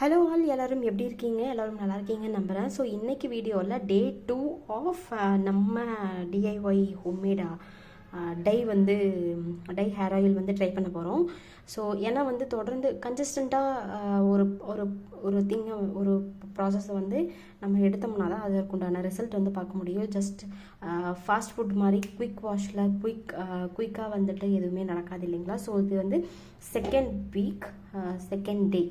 Hello all, எல்லோரும் எப்படி இருக்கீங்க? எல்லோரும் நல்லா இருக்கீங்கன்னு நம்புகிறேன். ஸோ இன்றைக்கி வீடியோவில் டே 2 ஆஃப் நம்ம டிஐஒய் ஹோம்மேடா டை ஹேர் ஆயில் வந்து ட்ரை பண்ண போகிறோம். ஸோ ஏன்னா வந்து தொடர்ந்து கன்சிஸ்டண்ட்டாக ஒரு ஒரு ஒரு ஒரு ப்ராசஸை வந்து நம்ம எடுத்தோம்னா தான் அதற்குண்டான ரிசல்ட் வந்து பார்க்க முடியும். ஜஸ்ட் ஃபாஸ்ட் ஃபுட் மாதிரி குயிக் வாஷில் குயிக்காக வந்துட்டு எதுவுமே நடக்காது இல்லைங்களா? ஸோ இது வந்து செகண்ட் டே,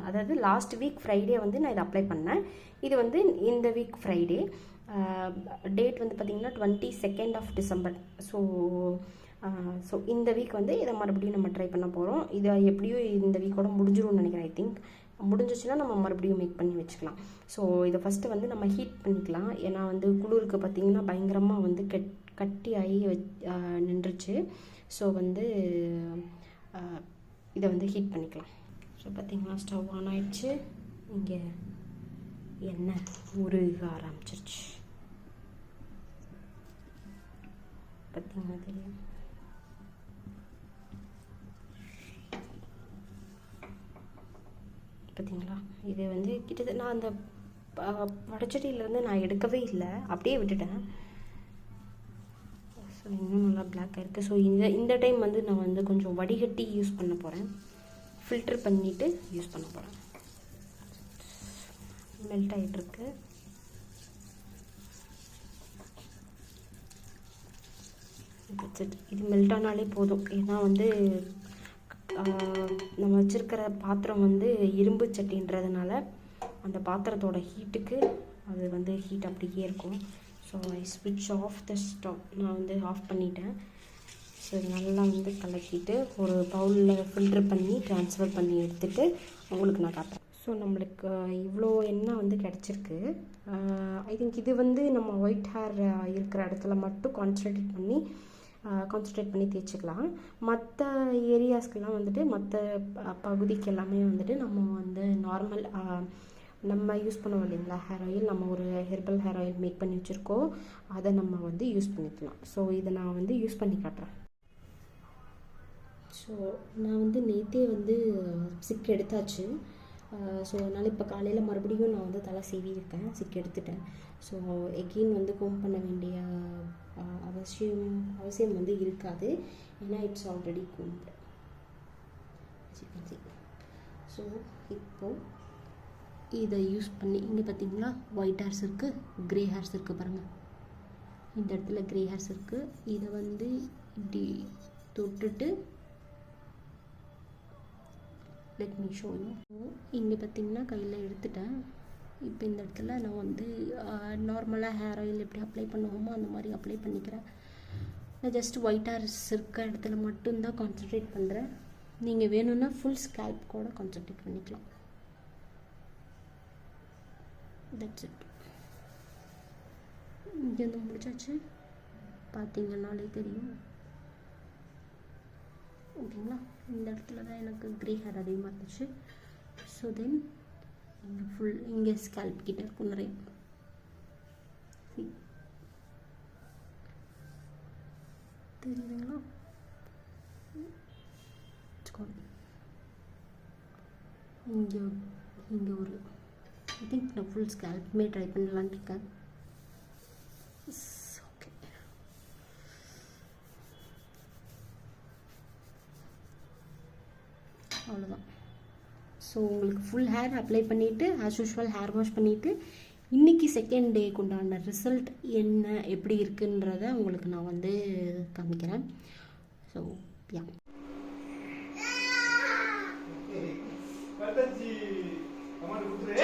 அதாவது லாஸ்ட் வீக் ஃப்ரைடே வந்து நான் இதை அப்ளை பண்ணேன். இது வந்து இந்த வீக் ஃப்ரைடே, டேட் வந்து பார்த்திங்கன்னா 22nd ஆஃப் டிசம்பர். ஸோ இந்த வீக் வந்து இதை மறுபடியும் நம்ம ட்ரை பண்ண போகிறோம். இதை எப்படியும் இந்த வீக்கோட முடிஞ்சிடும்னு நினைக்கிறேன். ஐ திங்க் முடிஞ்சிச்சுன்னா நம்ம மறுபடியும் மேக் பண்ணி வச்சுக்கலாம். ஸோ இதை ஃபஸ்ட்டு வந்து நம்ம ஹீட் பண்ணிக்கலாம். ஏன்னா வந்து குளிருக்கு பார்த்திங்கன்னா பயங்கரமாக வந்து கட்டி ஆகி நின்றுச்சு. ஸோ வந்து இதை வந்து ஹீட் பண்ணிக்கலாம். ஸோ பார்த்திங்கன்னா ஸ்டவ் ஆன் ஆகிடுச்சு. இங்கே எண்ணெய் உருக ஆரம்பிச்சிருச்சு. பார்த்திங்கன்னா தெரியும். பார்த்திங்களா, இது வந்து கிட்டத்தட்ட நான் அந்த வடச்சட்டியிலேருந்து நான் எடுக்கவே இல்லை, அப்படியே விட்டுட்டேன். ஸோ இன்னும் நல்லா பிளாக்காக இருக்குது. ஸோ இந்த டைம் வந்து நான் வந்து கொஞ்சம் வடிகட்டி யூஸ் பண்ண போகிறேன். ஃபில்டர் பண்ணிவிட்டு யூஸ் பண்ண போகிறேன். மெல்ட் ஆகிட்டுருக்கு. இது மெல்ட் ஆனாலே போதும். ஏன்னா வந்து நம்ம வச்சுருக்கிற பாத்திரம் வந்து இரும்பு சட்டின்றதுனால அந்த பாத்திரத்தோட ஹீட்டுக்கு அது வந்து ஹீட் அப்படியே இருக்கும். ஸோ ஐ ஸ்விட்ச் ஆஃப் த ஸ்டவ். நான் வந்து ஆஃப் பண்ணிட்டேன். ஸோ இது நல்லா வந்து கலக்கிட்டு ஒரு பவுலில் ஃபில்டர் பண்ணி ட்ரான்ஸ்ஃபர் பண்ணி எடுத்துகிட்டு உங்களுக்கு நான் காட்டுறேன். ஸோ நம்மளுக்கு இவ்வளோ எண்ணெய் வந்து கிடச்சிருக்கு. ஐ திங்க் இது வந்து நம்ம ஒயிட் ஹேர் இருக்கிற இடத்துல மட்டும் கான்சன்ட்ரேட் பண்ணி தேய்ச்சிக்கலாம். மற்ற ஏரியாஸ்க்கெல்லாம் வந்துட்டு மற்ற பகுதிக்கு எல்லாமே வந்துட்டு நம்ம வந்து நார்மல் நம்ம யூஸ் பண்ணுவோம் இல்லைங்களா ஹேர் ஆயில், நம்ம ஒரு ஹெர்பல் ஹேர் ஆயில் மேக் பண்ணி வச்சுருக்கோம், அதை நம்ம வந்து யூஸ் பண்ணிக்கலாம். ஸோ இதை நான் வந்து யூஸ் பண்ணி காட்டுறேன். ஸோ நான் வந்து நேற்றே வந்து சிக் எடுத்தாச்சு. ஸோ அதனால் இப்போ காலையில் மறுபடியும் நான் வந்து தலை சீவி இருக்கேன், சிக் எடுத்துட்டேன். ஸோ எகெயின் வந்து கோம் பண்ண வேண்டிய அவசியம் வந்து இருக்காது. ஏன்னா இட்ஸ் ஆல்ரெடி கோம்டு. ஸோ இப்போது இதை யூஸ் பண்ணி இங்கே பார்த்திங்களா ஒயிட் ஹேர்ஸ் இருக்குது, க்ரே ஹேர்ஸ் இருக்குது பாருங்கள். இந்த இடத்துல க்ரே ஹேர்ஸ் இருக்குது. இதை வந்து இப்படி தொட்டுட்டு லெட் மீ ஷோ யூ. இங்கே பார்த்திங்கன்னா கையில் எடுத்துட்டேன். இப்போ இந்த இடத்துல நான் வந்து நார்மலாக ஹேர் ஆயில் எப்படி அப்ளை பண்ணுவோமோ அந்த மாதிரி அப்ளை பண்ணிக்கிறேன். நான் ஜஸ்ட் ஒயிட் ஹேர்ஸ் இருக்க இடத்துல மட்டும்தான் கான்சன்ட்ரேட் பண்ணுறேன். நீங்கள் வேணும்னா ஃபுல் ஸ்கேல்ப் கூட கான்சன்ட்ரேட் பண்ணிக்கலாம். That's it. இங்கேருந்து முடிச்சாச்சு. பார்த்தீங்கன்னாலே தெரியும். ஓகேங்களா, இந்த இடத்துல தான் எனக்கு க்ரே ஹேர் அதிகமாக இருந்துச்சு. ஸோ தென் இங்கே ஸ்கேல்ப் கிட்ட இருக்கும் நிறைய. தெரியுதுங்களா? இங்கே ஒரு ஐ திங்க் நான் ஃபுல் ஸ்கேல்ப்புமே ட்ரை பண்ணலான்னு இருக்கேன். ஓகே, அவ்வளோதான். ஸோ உங்களுக்கு ஃபுல் ஹேர் அப்ளை பண்ணிவிட்டு ஆஸ் யூஷுவல் ஹேர் வாஷ் பண்ணிவிட்டு இன்றைக்கி செகண்ட் டேக்கு உண்டான ரிசல்ட் என்ன எப்படி இருக்குன்றத உங்களுக்கு நான் வந்து காமிக்கிறேன். ஸோ யா, கமாண்ட் கொடுத்துரு.